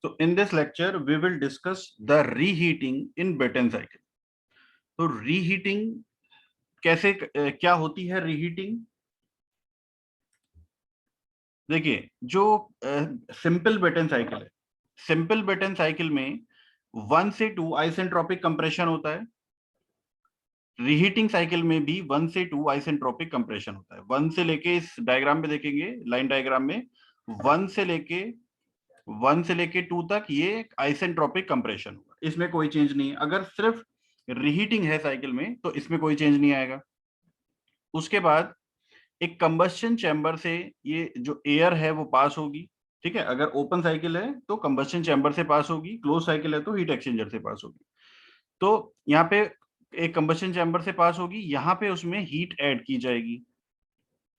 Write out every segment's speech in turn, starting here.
So in this lecture, we will discuss the reheating in Brayton cycle. तो reheating कैसे क्या होती है reheating? देखिए जो सिंपल ब्रेटन साइकिल है, सिंपल ब्रेटन साइकिल में 1 से 2 आइसेंट्रोपिक कंप्रेशन होता है। रीहीटिंग साइकिल में भी 1 से 2 आइसेंट्रोपिक कंप्रेशन होता है। 1 से लेके इस डायग्राम में देखेंगे, लाइन डायग्राम में 1 से लेके 2 तक ये आइसेंट्रोपिक कंप्रेशन होगा, इसमें कोई चेंज नहीं है। अगर सिर्फ रीहीटिंग है साइकिल में तो इसमें कोई चेंज नहीं आएगा। उसके बाद एक कंबस्शन चैम्बर से ये जो एयर है वो पास होगी, ठीक है। अगर ओपन साइकिल है तो कंबस्शन चैम्बर से पास होगी, क्लोज साइकिल है तो हीट एक्सचेंजर से पास होगी। तो यहाँ पे एक कंबस्शन चैम्बर से पास होगी, यहाँ पे उसमें हीट ऐड की जाएगी,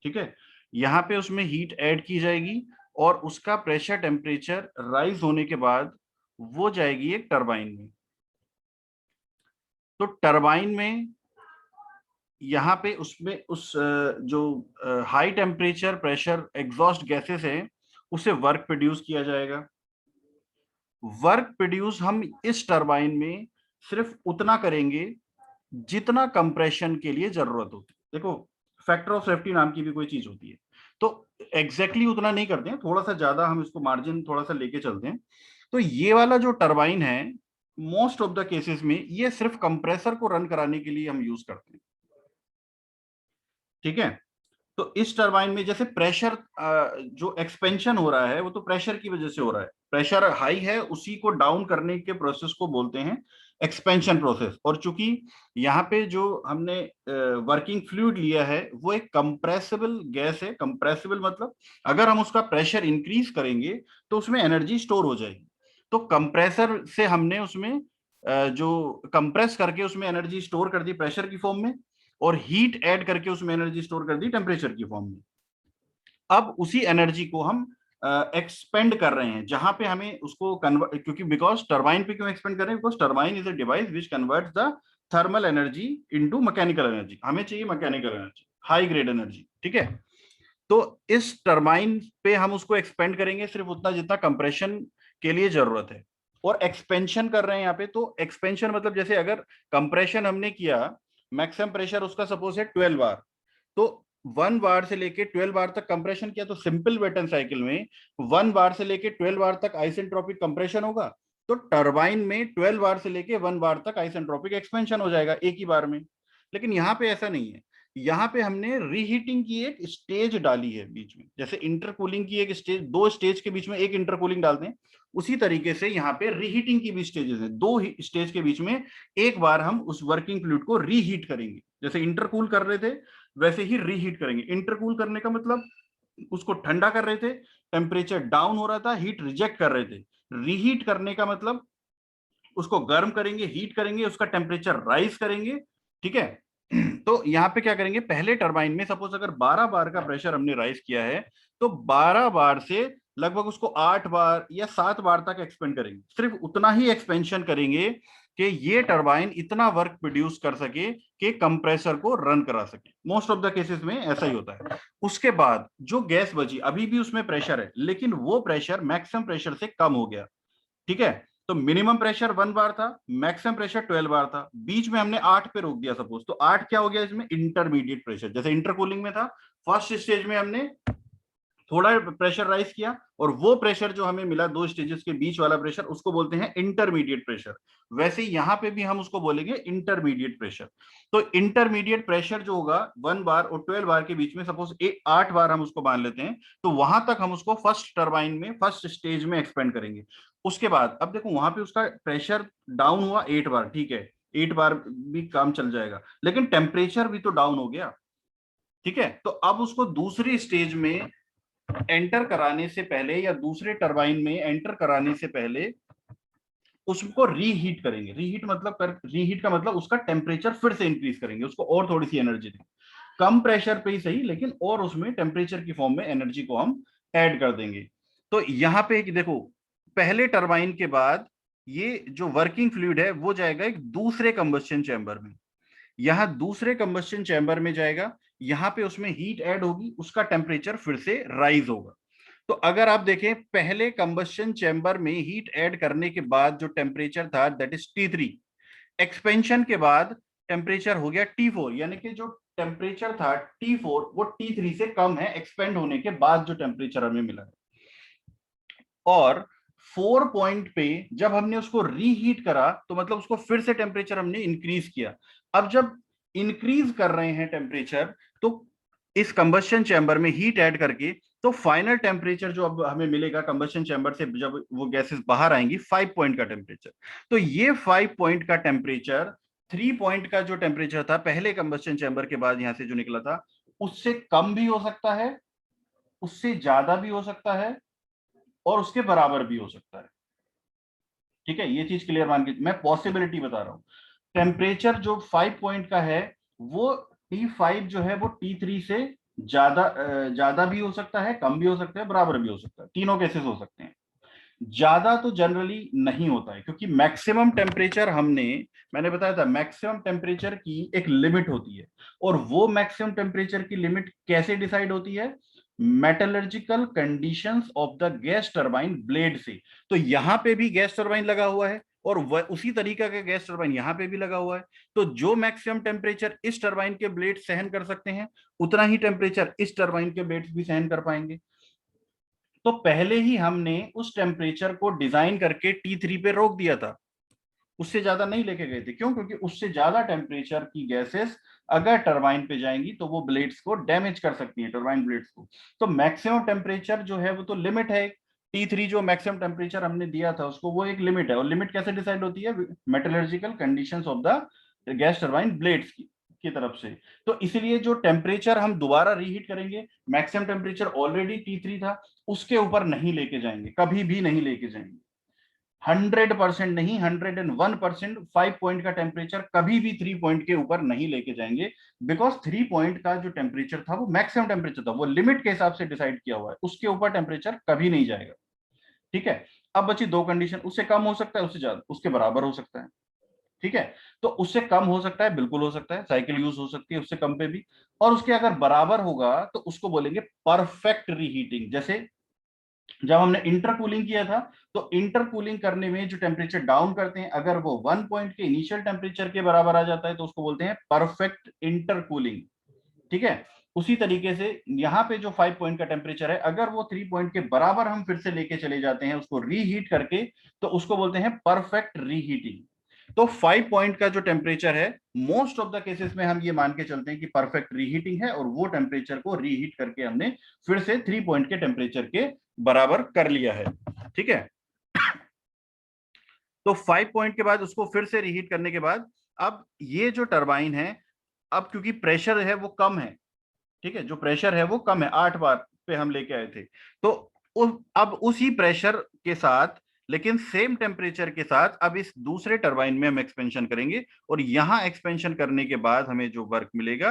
ठीक है। यहाँ पे उसमें हीट ऐड की जाएगी और उसका प्रेशर टेम्परेचर राइज होने के बाद वो जाएगी एक टरबाइन में। तो टरबाइन में यहाँ पे उसमें उस जो high temperature pressure exhaust gases है उसे वर्क प्रोड्यूस किया जाएगा। वर्क प्रोड्यूस हम इस टरबाइन में सिर्फ उतना करेंगे जितना कंप्रेशन के लिए जरूरत होती है। देखो फैक्टर ऑफ सेफ्टी नाम की भी कोई चीज होती है, तो एग्जैक्टली उतना नहीं करते हैं, थोड़ा सा ज्यादा हम इसको मार्जिन थोड़ा सा लेके चलते हैं। तो ये वाला जो टरबाइन है मोस्ट ऑफ द केसेस में ये सिर्फ कंप्रेसर को रन कराने के लिए हम यूज करते हैं, ठीक है। तो इस टरबाइन में जैसे प्रेशर जो एक्सपेंशन हो रहा है वो तो प्रेशर की वजह से हो रहा है, प्रेशर हाई है उसी को डाउन करने के प्रोसेस को बोलते हैं एक्सपेंशन प्रोसेस। और चूंकि यहाँ पे जो हमने वर्किंग फ्लूइड लिया है वो एक कंप्रेसिबल गैस है। कंप्रेसिबल मतलब अगर हम उसका प्रेशर इंक्रीज करेंगे तो उसमें एनर्जी स्टोर हो जाएगी। तो कंप्रेसर से हमने उसमें जो कंप्रेस करके उसमें एनर्जी स्टोर कर दी प्रेशर की फॉर्म में, और हीट ऐड करके उसमें एनर्जी स्टोर कर दी टेम्परेचर की फॉर्म में। अब उसी एनर्जी को हम एक्सपेंड कर रहे हैं जहां पे हमें उसको कन्वर्ट, क्योंकि बिकॉज टरबाइन पे क्यों एक्सपेंड कर रहे हैं, because turbine is a device which converts the thermal energy into mechanical energy. हमें चाहिए mechanical energy, high grade energy, ठीक है। तो इस टरबाइन पे हम उसको एक्सपेंड करेंगे सिर्फ उतना जितना कंप्रेशन के लिए जरूरत है। और एक्सपेंशन कर रहे हैं यहाँ पे, तो एक्सपेंशन मतलब जैसे अगर कंप्रेशन हमने किया, मैक्सिमम प्रेशर उसका सपोज है 12 बार, तो 1 बार से लेके 12 बार तक कंप्रेशन किया, तो सिंपल ब्रेटन साइकिल में 1 बार से लेके 12 बार तक आइसेंट्रोपिक कंप्रेशन होगा, तो टरबाइन में 12 बार से लेके 1 बार तक आइसेंट्रोपिक एक्सपेंशन हो जाएगा एक ही बार में। लेकिन यहाँ पे ऐसा नहीं है, यहाँ पे हमने रीहीटिंग की एक स्टेज डाली है बीच में, जैसे इंटरकूलिंग की एक स्टेज, दो स्टेज के बीच में एक इंटरकूलिंग डालते हैं, उसी तरीके से यहाँ पे रीहीटिंग की भी स्टेजेस हैं। दो स्टेज के बीच में एक बार हम उस वर्किंग फ्लूइड को रीहीट करेंगे, जैसे इंटरकूल कर रहे थे वैसे ही रीहीट करेंगे। इंटरकूल करने का मतलब उसको ठंडा कर रहे थे, टेम्परेचर डाउन हो रहा था, हीट रिजेक्ट कर रहे थे। रीहीट करने का मतलब उसको गर्म करेंगे, हीट करेंगे, उसका टेम्परेचर राइज करेंगे, ठीक है। तो यहाँ पे क्या करेंगे, पहले टरबाइन में सपोज अगर 12 बार का प्रेशर हमने राइज किया है, तो 12 बार से लगभग उसको 8 बार या 7 बार तक एक्सपेंड करेंगे। सिर्फ उतना ही एक्सपेंशन करेंगे कि ये टरबाइन इतना वर्क प्रोड्यूस कर सके कि कंप्रेसर को रन करा सके। मोस्ट ऑफ द केसेस में ऐसा ही होता है। उसके बाद जो गैस बची, अभी भी उसमें प्रेशर है लेकिन वो प्रेशर मैक्सिमम प्रेशर से कम हो गया, ठीक है। तो मिनिमम प्रेशर 1 बार था, मैक्सिमम प्रेशर 12 बार था, बीच में हमने 8 पे रोक दिया सपोज, तो 8 क्या हो गया इसमें, इंटरमीडिएट प्रेशर। जैसे इंटरकूलिंग में था, फर्स्ट स्टेज में हमने थोड़ा प्रेशर राइज किया और वो प्रेशर जो हमें मिला दो स्टेजेस के बीच वाला प्रेशर, उसको बोलते हैं इंटरमीडिएट प्रेशर। वैसे यहां पे भी हम उसको बोलेंगे इंटरमीडिएट प्रेशर। तो इंटरमीडिएट प्रेशर जो होगा 1 बार और 12 बार के बीच में, सपोज 8 बार हम उसको मान लेते हैं, तो वहां तक हम उसको फर्स्ट टरबाइन में फर्स्ट स्टेज में एक्सपेंड करेंगे। उसके बाद अब देखो वहां पे उसका प्रेशर डाउन हुआ 8 बार, ठीक है, 8 बार भी काम चल जाएगा, लेकिन टेम्परेचर भी तो डाउन हो गया, ठीक है। तो अब उसको दूसरी स्टेज में एंटर कराने से पहले या दूसरे टरबाइन में एंटर कराने से पहले उसको रीहीट करेंगे। रीहीट का मतलब उसका टेम्परेचर फिर से इंक्रीज करेंगे, उसको और थोड़ी सी एनर्जी देंगे, कम प्रेशर पे ही सही लेकिन और उसमें टेम्परेचर की फॉर्म में एनर्जी को हम ऐड कर देंगे। तो यहाँ पे देखो, पहले टरबाइन के बाद ये जो वर्किंग फ्लूइड है वो जाएगा एक दूसरे कंबस्शन चैम्बर में। यहां दूसरे कंबस्शन चैम्बर में जाएगा, यहां पे उसमें हीट ऐड होगी, उसका टेम्परेचर फिर से राइज होगा। तो अगर आप देखें पहले कंबस्शन चैम्बर में हीट ऐड करने के बाद जो टेम्परेचर था दैट इज T3, एक्सपेंशन के बाद टेम्परेचर हो गया T4, यानी कि जो टेम्परेचर था T4 वो T3 से कम है एक्सपेंड होने के बाद जो टेम्परेचर हमें मिला है। और 4 पॉइंट पे जब हमने उसको रीहीट करा तो मतलब उसको फिर से टेम्परेचर हमने इंक्रीज किया। अब जब इंक्रीज कर रहे हैं टेम्परेचर तो इस कंबस्शन चैम्बर में हीट ऐड करके, तो फाइनल टेम्परेचर जो अब हमें मिलेगा कंबस्शन चैम्बर से जब वो गैसेस बाहर आएंगी 5 पॉइंट का टेम्परेचर। तो ये 5 पॉइंट का टेम्परेचर 3 पॉइंट का जो टेम्परेचर था पहले कंबस्शन चैम्बर के बाद यहां से जो निकला था उससे कम भी हो सकता है, उससे ज्यादा भी हो सकता है, और उसके बराबर भी हो सकता है। ठीक है, ये चीज क्लियर मान के मैं पॉसिबिलिटी बता रहा हूं। टेम्परेचर जो 5 पॉइंट का है वो T5 जो है वो T3 से ज्यादा भी हो सकता है, कम भी हो सकता है, बराबर भी हो सकता है, तीनों केसेस हो सकते हैं। ज्यादा तो जनरली नहीं होता है क्योंकि मैक्सिमम टेम्परेचर मैंने बताया था मैक्सिमम टेम्परेचर की एक लिमिट होती है। और वो मैक्सिमम टेम्परेचर की लिमिट कैसे डिसाइड होती है? Metallurgical conditions of the gas turbine blade से। तो यहां पे भी गैस टरबाइन लगा हुआ है और उसी तरीका का गैस टरबाइन यहां पे भी लगा हुआ है। तो जो मैक्सिमम टेम्परेचर इस टरबाइन के ब्लेड सहन कर सकते हैं उतना ही टेम्परेचर इस टरबाइन के ब्लेड्स भी सहन कर पाएंगे। तो पहले ही हमने उस टेम्परेचर को डिजाइन करके T3 पे रोक दिया था, उससे ज्यादा नहीं लेके गए थे। क्यों? क्योंकि उससे ज्यादा टेम्परेचर की गैसेस अगर टरबाइन पे जाएंगी तो वो ब्लेड्स को डैमेज कर सकती है, टरबाइन ब्लेड्स को। तो मैक्सिमम टेम्परेचर जो है वो तो लिमिट है। T3 जो मैक्सिमम टेम्परेचर हमने दिया था उसको वो एक लिमिट है। और लिमिट कैसे डिसाइड होती है? Metallurgical conditions of the gas turbine blades की तरफ से। तो इसीलिए जो टेम्परेचर हम दोबारा रीहीट करेंगे, मैक्सिमम टेम्परेचर ऑलरेडी T3 था, उसके ऊपर नहीं लेके जाएंगे, कभी भी नहीं लेके जाएंगे। 100% नहीं, 101% 5 पॉइंट का टेम्परेचर कभी भी 3 पॉइंट के ऊपर नहीं लेके जाएंगे। बिकॉज 3 पॉइंट का जो टेम्परेचर था वो मैक्सिमम टेम्परेचर था, वो लिमिट के हिसाब से डिसाइड किया हुआ है, उसके ऊपर टेम्परेचर कभी नहीं जाएगा। ठीक है। अब बची दो कंडीशन, उससे कम हो सकता है, उससे ज्यादा, उसके बराबर हो सकता है। ठीक है। तो उससे कम हो सकता है, बिल्कुल हो सकता है, साइकिल यूज हो सकती है उससे कम पे भी। और उसके अगर बराबर होगा तो उसको बोलेंगे परफेक्ट रीहीटिंग। जैसे जब हमने इंटरकूलिंग किया था तो इंटरकूलिंग करने में जो टेम्परेचर डाउन करते हैं अगर वो 1 पॉइंट के इनिशियल टेम्परेचर के बराबर आ जाता है तो उसको बोलते हैं परफेक्ट इंटरकूलिंग। ठीक है। उसी तरीके से यहाँ पे जो 5 पॉइंट का टेम्परेचर है अगर वो 3 पॉइंट के बराबर हम फिर से लेके चले जाते हैं उसको रीहीट करके तो उसको बोलते हैं परफेक्ट रीहीटिंग। तो 5 पॉइंट का जो टेम्परेचर है मोस्ट ऑफ द केसेस में हम ये मान के चलते हैं कि परफेक्ट रीहीटिंग है और वो टेम्परेचर को रीहीट करके हमने फिर से 3 पॉइंट के टेम्परेचर के बराबर कर लिया है। ठीक है। तो 5 पॉइंट के बाद उसको फिर से रीहीट करने के बाद अब ये जो टरबाइन है, अब क्योंकि प्रेशर है वो कम है, ठीक है, जो प्रेशर है वो कम है, 8 बार पे हम लेके आए थे। तो अब उसी प्रेशर के साथ लेकिन सेम टेम्परेचर के साथ अब इस दूसरे टरबाइन में हम एक्सपेंशन करेंगे और यहां एक्सपेंशन करने के बाद हमें जो वर्क मिलेगा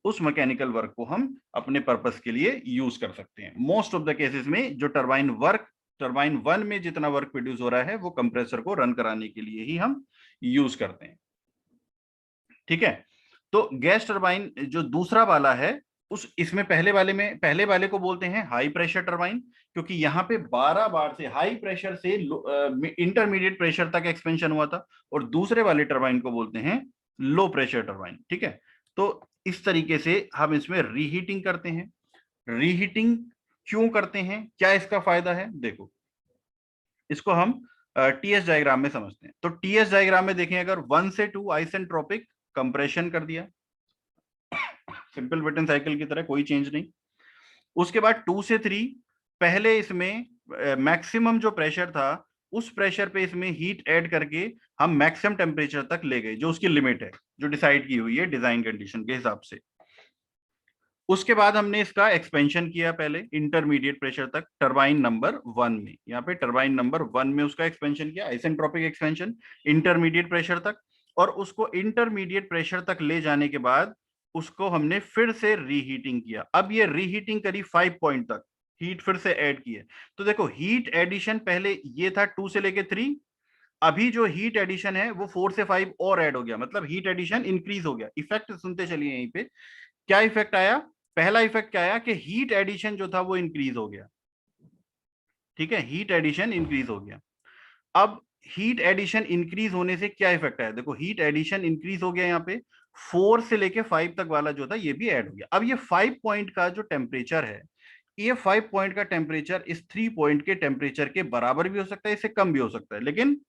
उस मैकेनिकल वर्क को हम अपने पर्पस के लिए यूज कर सकते हैं। मोस्ट ऑफ द केसेस में जो टरबाइन वन में जितना वर्क प्रोड्यूस हो रहा है वो कंप्रेसर को रन कराने के लिए ही हम यूज करते हैं। ठीक है। तो गैस टरबाइन जो दूसरा वाला है उस इसमें पहले वाले को बोलते हैं हाई प्रेशर टरबाइन, क्योंकि यहाँ पे 12 बार से हाई प्रेशर से इंटरमीडिएट प्रेशर तक एक्सपेंशन हुआ था। और दूसरे वाले टरबाइन को बोलते हैं लो प्रेशर टरबाइन। ठीक है। तो इस तरीके से हम इसमें रीहीटिंग करते हैं। रीहीटिंग क्यों करते हैं, क्या इसका फायदा है, देखो इसको हम टीएस डायग्राम में समझते हैं। तो टीएस डायग्राम में देखें, अगर 1 से 2 आइसेंट्रोपिक कंप्रेशन कर दिया, सिंपल बटन साइकिल की तरह, कोई चेंज नहीं। उसके बाद 2 से 3 पहले इसमें मैक्सिमम जो प्रेशर था उस प्रेशर पे इसमें हीट ऐड करके हम मैक्सिमम टेम्परेचर तक ले गए जो उसकी लिमिट है, जो डिसाइड की हुई है डिजाइन कंडीशन के हिसाब से। उसके बाद हमने इसका एक्सपेंशन किया पहले इंटरमीडिएट प्रेशर तक टरबाइन नंबर 1 में, यहाँ पे टरबाइन नंबर 1 में उसका एक्सपेंशन किया, आइसेंट्रोपिक एक्सपेंशन इंटरमीडिएट प्रेशर तक। और उसको इंटरमीडिएट प्रेशर तक ले जाने के बाद उसको हमने फिर से रीहीटिंग किया। अब ये रीहीटिंग करी 5 पॉइंट तक, हीट फिर से ऐड किए। तो देखो हीट एडिशन पहले ये था 2 से लेके 3, अभी जो हीट एडिशन है वो 4 से 5 और ऐड हो गया, मतलब हीट एडिशन इंक्रीज हो गया। इफेक्ट सुनते चलिए यहीं पे क्या इफेक्ट आया। पहला इफेक्ट क्या आया कि हीट एडिशन जो था वो इंक्रीज हो गया। ठीक है, हीट एडिशन इंक्रीज हो गया। अब हीट एडिशन इंक्रीज होने से क्या इफेक्ट है, देखो हीट एडिशन इंक्रीज हो गया यहाँ पे, 4 से लेके 5 तक वाला जो था ये भी ऐड हो गया। अब ये 5 पॉइंट का जो टेम्परेचर है, ये 5 पॉइंट का टेम्परेचर इस 3 पॉइंट के टेम्परेचर के बराबर भी हो सकता है, इससे कम भी हो सकता है, लेकिन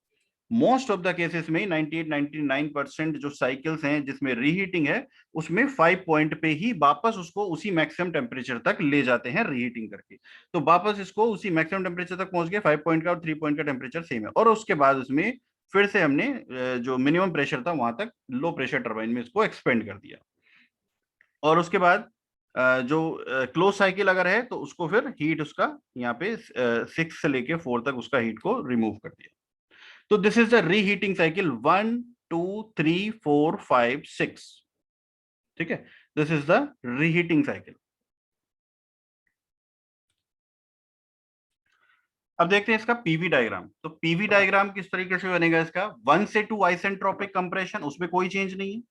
मोस्ट ऑफ द केसेस में 98-99% जो साइकिल्स हैं जिसमें रीहीटिंग है, उसमें 5 पॉइंट पे ही वापस उसको उसी मैक्सिमम टेम्परेचर तक ले जाते हैं रीहीटिंग करके। तो वापस इसको उसी मैक्सिमम टेम्परेचर तक पहुंच गया, 5 पॉइंट का और 3 पॉइंट का टेम्परेचर सेम है, और उसके बाद उसमें फिर से हमने जो मिनिमम प्रेशर था वहां तक लो प्रेशर टर्बाइन में इसको एक्सपेंड कर दिया। और उसके बाद जो क्लोज साइकिल अगर है तो उसको फिर हीट उसका यहाँ पे 6 से लेके 4 तक उसका हीट को रिमूव कर दिया। तो this is the reheating cycle 1 2 3 4 5 6। ठीक है, this is the reheating cycle. अब देखते हैं इसका पीवी डायग्राम। तो पीवी डायग्राम किस तरीके से बनेगा इसका, 1 से 2 आइसेंट्रोपिक कंप्रेशन, उसमें कोई चेंज नहीं है।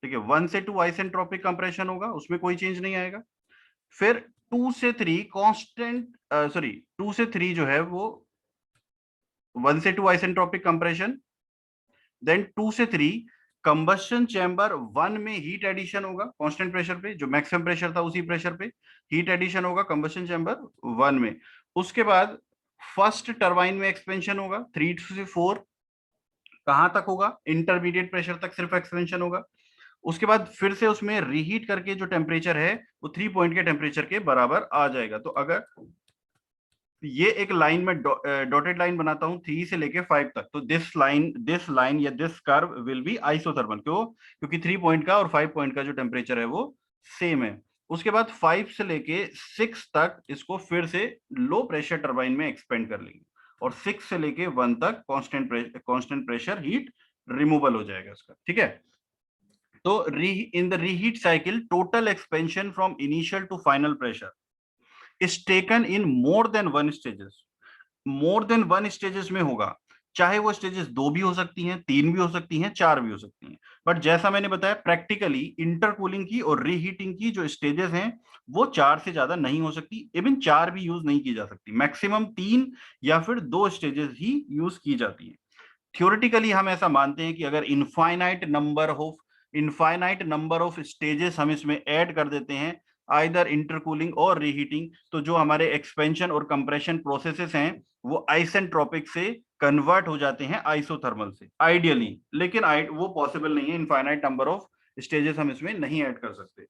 ठीक है, 1 से 2 आइसेंट्रोपिक कंप्रेशन होगा, उसमें कोई चेंज नहीं आएगा। फिर 2 से 3 कांस्टेंट, सॉरी 2 से 3 जो है वो 1 से 2 आइसेंट्रोपिक कंप्रेशन, देन 2 से 3 कंबस्शन चैम्बर 1 में हीट एडिशन होगा कांस्टेंट प्रेशर पे, जो मैक्सिमम प्रेशर था उसी प्रेशर पे हीट एडिशन होगा कंबस्शन चैम्बर 1 में। उसके बाद फर्स्ट टरबाइन में एक्सपेंशन होगा 3 से 4, कहां तक होगा, इंटरमीडिएट प्रेशर तक सिर्फ एक्सपेंशन होगा। उसके बाद फिर से उसमें रीहीट करके जो टेम्परेचर है वो 3 पॉइंट के टेम्परेचर के बराबर आ जाएगा। तो अगर ये एक लाइन में डॉटेड लाइन बनाता हूं 3 से लेके 5 तक, तो दिस लाइन या this curve will be isothermal. क्यों, क्योंकि 3 पॉइंट का और 5 पॉइंट का जो टेम्परेचर है वो सेम है। उसके बाद 5 से लेके 6 तक इसको फिर से लो प्रेशर टरबाइन में एक्सपेंड कर लेंगे, और 6 से लेके 1 तक कांस्टेंट प्रेशर हीट रिमूवल हो जाएगा इसका। ठीक है, तो in the reheat cycle total expansion from initial to final pressure is taken in more than one stages। More than one stages में होगा, चाहे वो स्टेजेस 2 भी हो सकती हैं, 3 भी हो सकती हैं, 4 भी हो सकती हैं। बट जैसा मैंने बताया प्रैक्टिकली इंटरकूलिंग की और रीहीटिंग की जो स्टेजेस हैं वो 4 से ज्यादा नहीं हो सकती, इवन 4 भी यूज नहीं की जा सकती, मैक्सिमम 3 या फिर 2 स्टेजेस ही यूज की जाती हैं। थ्योरेटिकली हम ऐसा मानते हैं कि अगर इनफाइनाइट नंबर ऑफ स्टेजेस हम इसमें ऐड कर देते हैं, आइदर इंटरकूलिंग और रीहीटिंग, तो जो हमारे एक्सपेंशन और कंप्रेशन प्रोसेसेस हैं वो आइसेंट्रोपिक से कन्वर्ट हो जाते हैं आइसोथर्मल से आइडियली। लेकिन वो पॉसिबल नहीं है, इनफाइनाइट नंबर ऑफ स्टेजेस हम इसमें नहीं ऐड कर सकते।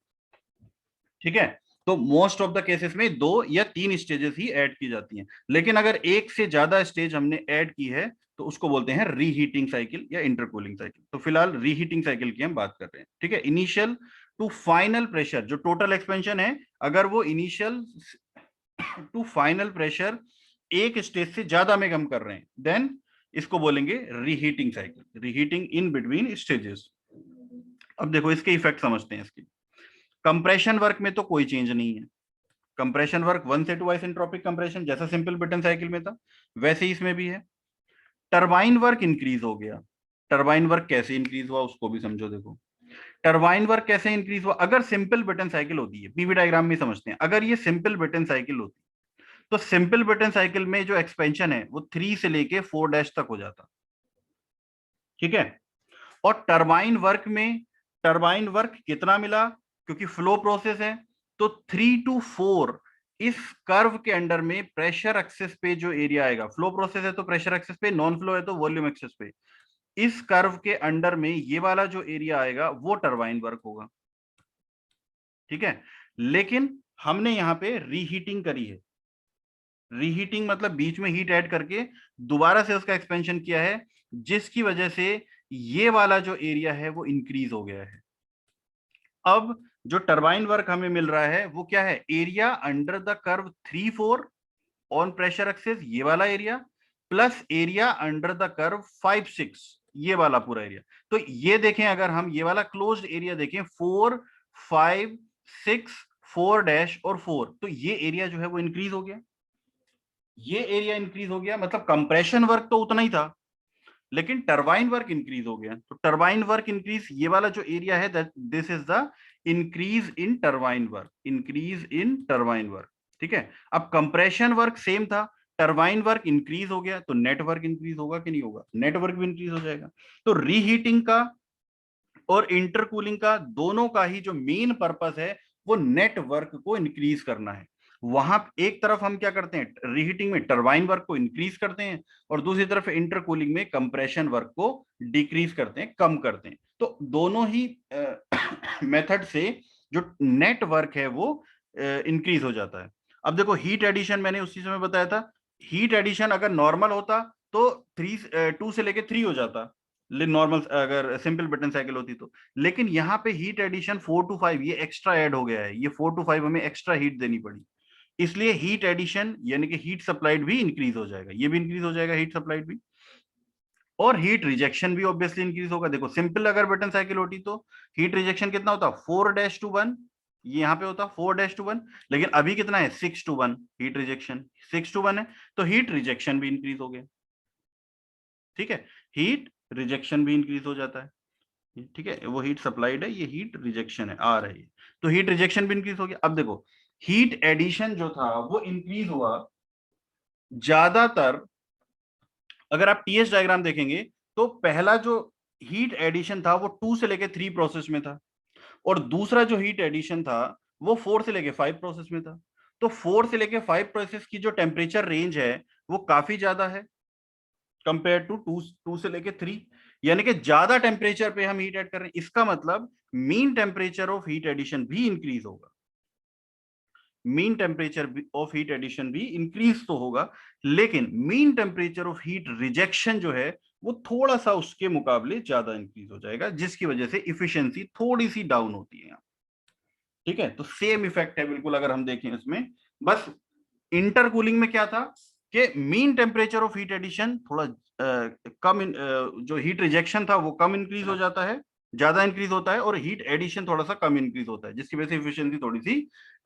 ठीक है, तो मोस्ट ऑफ द केसेस में 2 या 3 स्टेजेस ही ऐड की जाती हैं, लेकिन अगर एक से ज्यादा स्टेज हमने ऐड की है तो उसको बोलते हैं रीहीटिंग साइकिल या इंटरकूलिंग साइकिल। तो फिलहाल रीहीटिंग साइकिल की हम बात कर रहे हैं। ठीक है, इनिशियल टू फाइनल प्रेशर जो टोटल एक्सपेंशन है, अगर वो इनिशियल टू फाइनल प्रेशर एक स्टेज से ज्यादा में कम कर रहे हैं, देन इसको बोलेंगे reheating cycle, reheating in between stages. अब देखो इसके इफेक्ट समझते हैं इसकी। कंप्रेशन वर्क में तो कोई चेंज नहीं है, कंप्रेशन वर्क 1 से 2 आइसेंट्रोपिक कंप्रेशन जैसा सिंपल ब्रिटन साइकिल में था वैसे ही इसमें भी है। टरबाइन वर्क इंक्रीज हो गया। टरबाइन वर्क कैसे इंक्रीज हुआ उसको भी समझो। देखो टरबाइन वर्क कैसे इंक्रीज हुआ, अगर सिंपल ब्रिटन साइकिल होती है, पीवी डायग्राम में समझते हैं, अगर ये सिंपल ब्रिटन साइकिल होती तो सिंपल ब्रिटन साइकिल में जो एक्सपेंशन है वो 3 से लेके 4 डैश तक हो जाता। ठीक है, और टरबाइन वर्क कितना मिला, क्योंकि फ्लो प्रोसेस है तो 3 to 4 इस कर्व के अंडर में प्रेशर एक्सेस पे जो एरिया आएगा, फ्लो प्रोसेस है तो प्रेशर एक्सेस पे, नॉन फ्लो है तो वॉल्यूम एक्सेस पे, इस कर्व के अंडर में ये वाला जो एरिया आएगा वो टरबाइन वर्क होगा। ठीक है, लेकिन हमने यहाँ पे रीहीटिंग करी है, रीहीटिंग मतलब बीच में हीट ऐड करके दोबारा से उसका एक्सपेंशन किया है, जिसकी वजह से ये वाला जो एरिया है वो इंक्रीज हो गया है। अब जो टरबाइन वर्क हमें मिल रहा है वो क्या है, area under the curve 3-4 on pressure axis, ये वाला area, plus area under the curve 5-6, ये वाला पूरा एरिया। तो ये देखें, अगर हम ये वाला क्लोज्ड एरिया देखें 4 5 6 4 डैश और 4, तो ये एरिया जो है वो इंक्रीज हो गया, ये एरिया इंक्रीज हो गया, मतलब कंप्रेशन वर्क तो उतना ही था लेकिन टरबाइन वर्क इंक्रीज हो गया। तो टरबाइन वर्क इंक्रीज, ये वाला जो एरिया है this is the increase in turbine work, increase in turbine work. ठीक है, अब कंप्रेशन वर्क सेम था, टरबाइन वर्क इंक्रीज हो गया तो नेट वर्क इंक्रीज होगा कि नहीं होगा, नेटवर्क भी इंक्रीज हो जाएगा। तो रीहीटिंग का और इंटरकूलिंग का दोनों का ही जो मेन पर्पस है वो नेटवर्क को इंक्रीज करना है। वहां एक तरफ हम क्या करते हैं, रीहीटिंग में टरबाइन वर्क को इंक्रीज करते हैं और दूसरी तरफ इंटरकूलिंग में कंप्रेशन वर्क को डिक्रीज करते हैं, कम करते हैं। तो दोनों ही मेथड से जो नेटवर्क है वो इंक्रीज हो जाता है। अब देखो हीट एडिशन मैंने उसी समय बताया था, हीट एडिशन अगर नॉर्मल होता तो 2 से लेके 3 हो जाता, नॉर्मल अगर सिंपल बटन साइकिल होती तो। लेकिन यहाँ पे हीट एडिशन 4 to 5 ये एक्स्ट्रा ऐड हो गया है, ये 4 to 5 हमें एक्स्ट्रा हीट देनी पड़ी, इसलिए हीट एडिशन यानी कि हीट सप्लाइड भी इंक्रीज हो जाएगा, ये भी इंक्रीज हो जाएगा हीट सप्लाइड भी। और हीट रिजेक्शन भी ऑब्वियसली इंक्रीज होगा। देखो सिंपल अगर बटन साइकिल होती तो हीट रिजेक्शन कितना होता, 4-1, ये यहाँ पे होता 4-1, लेकिन अभी कितना है 6-1 हीट रिजेक्शन, 6-1 है, तो हीट रिजेक्शन भी इंक्रीज हो गया। ठीक है, हीट रिजेक्शन भी इंक्रीज हो जाता है। ठीक है, वो हीट सप्लाइड है, ये हीट रिजेक्शन है, आ रही है, तो हीट रिजेक्शन भी इंक्रीज हो गया। अब देखो हीट एडिशन जो था वो इंक्रीज हुआ ज्यादातर, अगर आप टीएस डायग्राम देखेंगे तो पहला जो हीट एडिशन था वो 2 से लेके 3 प्रोसेस में था, और दूसरा जो हीट एडिशन था वो 4 से लेके 5 प्रोसेस में था। तो 4 से लेके 5 प्रोसेस की जो टेम्परेचर रेंज है वो काफी ज्यादा है कंपेयर टू 2 से लेके 3, यानी कि ज्यादा टेम्परेचर पे हम हीट ऐड कर रहे हैं, इसका मतलब mean temperature of heat addition भी इंक्रीज होगा, mean temperature of heat addition भी इंक्रीज तो होगा, लेकिन mean temperature of heat rejection जो है वो थोड़ा सा उसके मुकाबले ज्यादा इंक्रीज हो जाएगा, जिसकी वजह से इफिशियंसी थोड़ी सी डाउन होती है यहाँ। ठीक है, तो सेम इफेक्ट है बिल्कुल अगर हम देखें इसमें, बस इंटरकूलिंग में क्या था कि mean temperature of heat addition थोड़ा जो हीट रिजेक्शन था वो कम इंक्रीज हो जाता है, ज्यादा इंक्रीज होता है, और हीट एडिशन थोड़ा सा कम इंक्रीज होता है, जिसकी वजह से एफिशिएंसी थोड़ी सी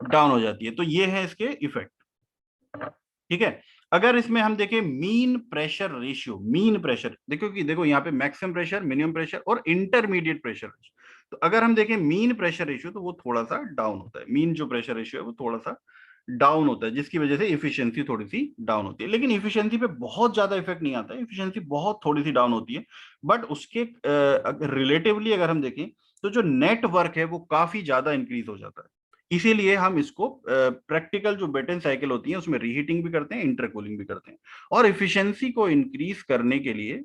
डाउन हो जाती है। तो ये है इसके इफेक्ट। ठीक है, अगर इसमें हम देखें mean pressure ratio, mean pressure देखो कि देखो यहाँ पे मैक्सिमम प्रेशर, मिनिमम प्रेशर और इंटरमीडिएट प्रेशर, तो अगर हम देखें मीन प्रेशर रेशियो तो वो थोड़ा सा डाउन होता है, मीन जो प्रेशर रेशियो है वो थोड़ा सा डाउन होता है, जिसकी वजह से इफिशियंसी थोड़ी सी डाउन होती है। लेकिन इफिशियंसी पे बहुत ज्यादा इफेक्ट नहीं आता है, इफिशियंसी बहुत थोड़ी सी डाउन होती है, बट उसके रिलेटिवली अगर हम देखें तो जो नेटवर्क है वो काफी ज्यादा इंक्रीज हो जाता है। इसीलिए हम इसको प्रैक्टिकल जो बेटन साइकिल होती है उसमें रीहीटिंग भी करते हैं, इंटरकूलिंग भी करते हैं, और इफिशियंसी को इंक्रीज करने के लिए,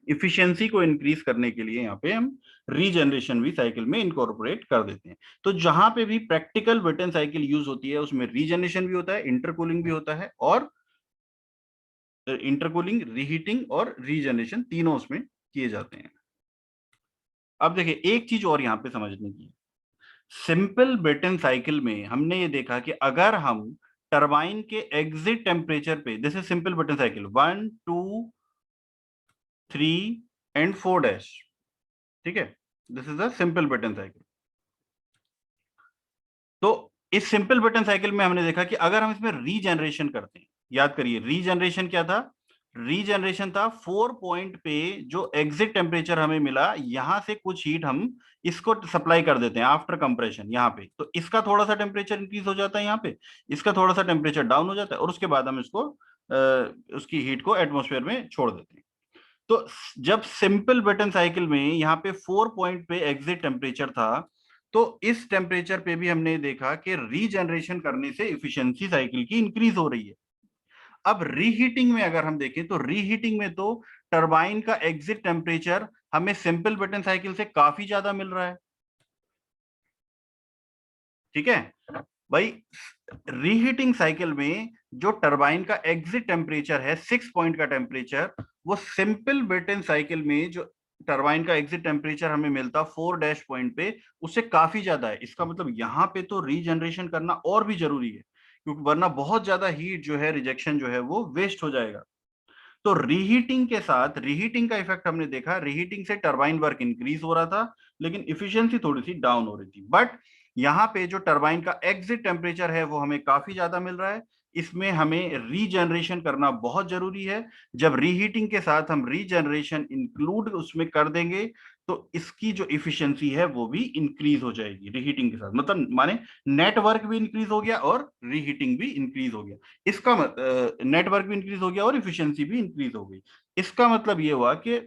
इफिशियंसी को इंक्रीज करने के लिए यहाँ पे हम रीजनरेशन भी साइकिल में इनकॉर्पोरेट कर देते हैं। तो जहां पे भी प्रैक्टिकल वेटन साइकिल यूज होती है उसमें रीजनरेशन भी होता है, इंटरकूलिंग भी होता है, और इंटरकूलिंग, रीहीटिंग और रीजनरेशन तीनों उसमें किए जाते हैं। अब देखिए एक चीज और यहाँ पे समझने की, सिंपल ब्रेटन साइकिल में हमने ये देखा कि अगर हम टरबाइन के एग्जिट टेम्परेचर पे, this is simple Brayton cycle 1 2 3 and 4 ठीक है, this is a simple Brayton cycle. तो इस सिंपल बटन साइकिल में हमने देखा कि अगर हम इसमें रीजनरेशन करते हैं, याद करिए रीजनरेशन क्या था, रीजनरेशन था 4 पॉइंट पे जो एग्जिट टेम्परेचर हमें मिला, यहां से कुछ हीट हम इसको सप्लाई कर देते हैं आफ्टर कंप्रेशन यहाँ पे, तो इसका थोड़ा सा टेम्परेचर इंक्रीज हो जाता है यहाँ पे, इसका थोड़ा सा टेम्परेचर डाउन हो जाता है, और उसके बाद हम इसको उसकी हीट को एटमोस्फेयर में छोड़ देते हैं। तो जब सिंपल बटन साइकिल में यहाँ पे 4 पॉइंट पे एग्जिट टेम्परेचर था, तो इस टेम्परेचर पे भी हमने देखा कि रीजनरेशन करने से इफिशियंसी साइकिल की इंक्रीज हो रही है। अब रीहीटिंग में अगर हम देखें तो रीहीटिंग में तो टरबाइन का एग्जिट टेम्परेचर हमें सिंपल बटन साइकिल से काफी ज्यादा मिल रहा है। ठीक है भाई, रीहीटिंग साइकिल में जो टरबाइन का एग्जिट टेम्परेचर है 6 पॉइंट का टेम्परेचर, वो सिंपल ब्रेटन साइकिल में जो टरबाइन का एग्जिट टेम्परेचर हमें मिलता 4 पॉइंट पे, उससे काफी ज्यादा है। इसका मतलब यहाँ पे तो रीजनरेशन करना और भी जरूरी है, क्योंकि वरना बहुत ज्यादा हीट जो है, रिजेक्शन जो है वो वेस्ट हो जाएगा। तो रीहीटिंग के साथ, रीहीटिंग का इफेक्ट हमने देखा, रीहीटिंग से टरबाइन वर्क इंक्रीज हो रहा था लेकिन इफिशियंसी थोड़ी सी डाउन हो रही थी। बट यहाँ पे जो टरबाइन का एग्जिट टेम्परेचर है वो हमें काफी ज्यादा मिल रहा है, इसमें हमें रीजनरेशन करना बहुत जरूरी है। जब रीहीटिंग के साथ हम रीजनरेशन इंक्लूड उसमें कर देंगे तो इसकी जो इफिशियंसी है वो भी इंक्रीज हो जाएगी रीहीटिंग के साथ, मतलब माने नेटवर्क भी इंक्रीज हो गया और रीहीटिंग भी इंक्रीज हो गया। इसका नेटवर्क भी इंक्रीज हो गया और इफिशियंसी भी इंक्रीज हो गई। इसका मतलब ये हुआ कि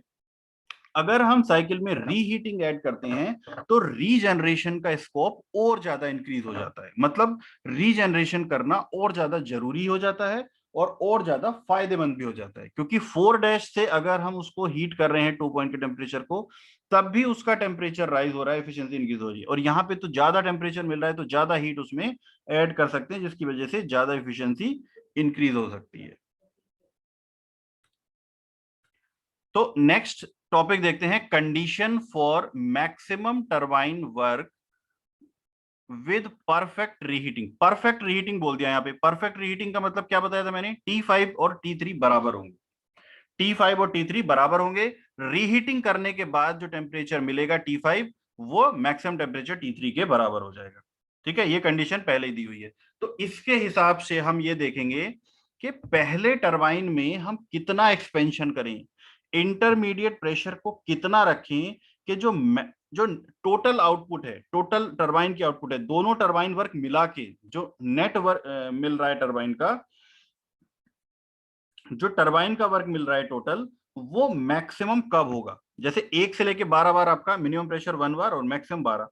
अगर हम साइकिल में रीहीटिंग ऐड करते हैं तो रीजनरेशन का स्कोप और ज्यादा इंक्रीज हो जाता है, मतलब रीजनरेशन करना और ज्यादा जरूरी हो जाता है और ज्यादा फायदेमंद भी हो जाता है, क्योंकि 4 से अगर हम उसको हीट कर रहे हैं 2 पॉइंट के टेम्परेचर को, तब भी उसका टेम्परेचर राइज हो रहा है, एफिशिएंसी इंक्रीज हो रही है। और यहाँ पे तो ज्यादा टेम्परेचर मिल रहा है तो ज्यादा हीट उसमें ऐड कर सकते हैं, जिसकी वजह से ज्यादा एफिशिएंसी इंक्रीज हो सकती है। तो नेक्स्ट टॉपिक देखते हैं, condition for maximum turbine work with perfect reheating. Perfect reheating बोल दिया यहाँ पे। परफेक्ट रीहीटिंग का मतलब क्या बताया था मैंने, T5 और T3 बराबर होंगे। T5 और T3 बराबर होंगे, रीहीटिंग करने के बाद जो टेम्परेचर मिलेगा T5 वो मैक्सिमम टेम्परेचर T3 के बराबर हो जाएगा। ठीक है, ये कंडीशन पहले ही दी हुई है। तो इसके हिसाब से हम ये देखेंगे कि पहले टरबाइन में हम कितना एक्सपेंशन करें, इंटरमीडिएट प्रेशर को कितना रखें कि जो टोटल आउटपुट है, टोटल टरबाइन की आउटपुट है, दोनों टरबाइन वर्क मिला के जो नेट वर्क मिल रहा है टरबाइन का, जो टरबाइन का वर्क मिल रहा है टोटल, वो मैक्सिमम कब होगा। जैसे 1 से लेके 12 बार आपका मिनिमम प्रेशर 1 बार और मैक्सिमम 12,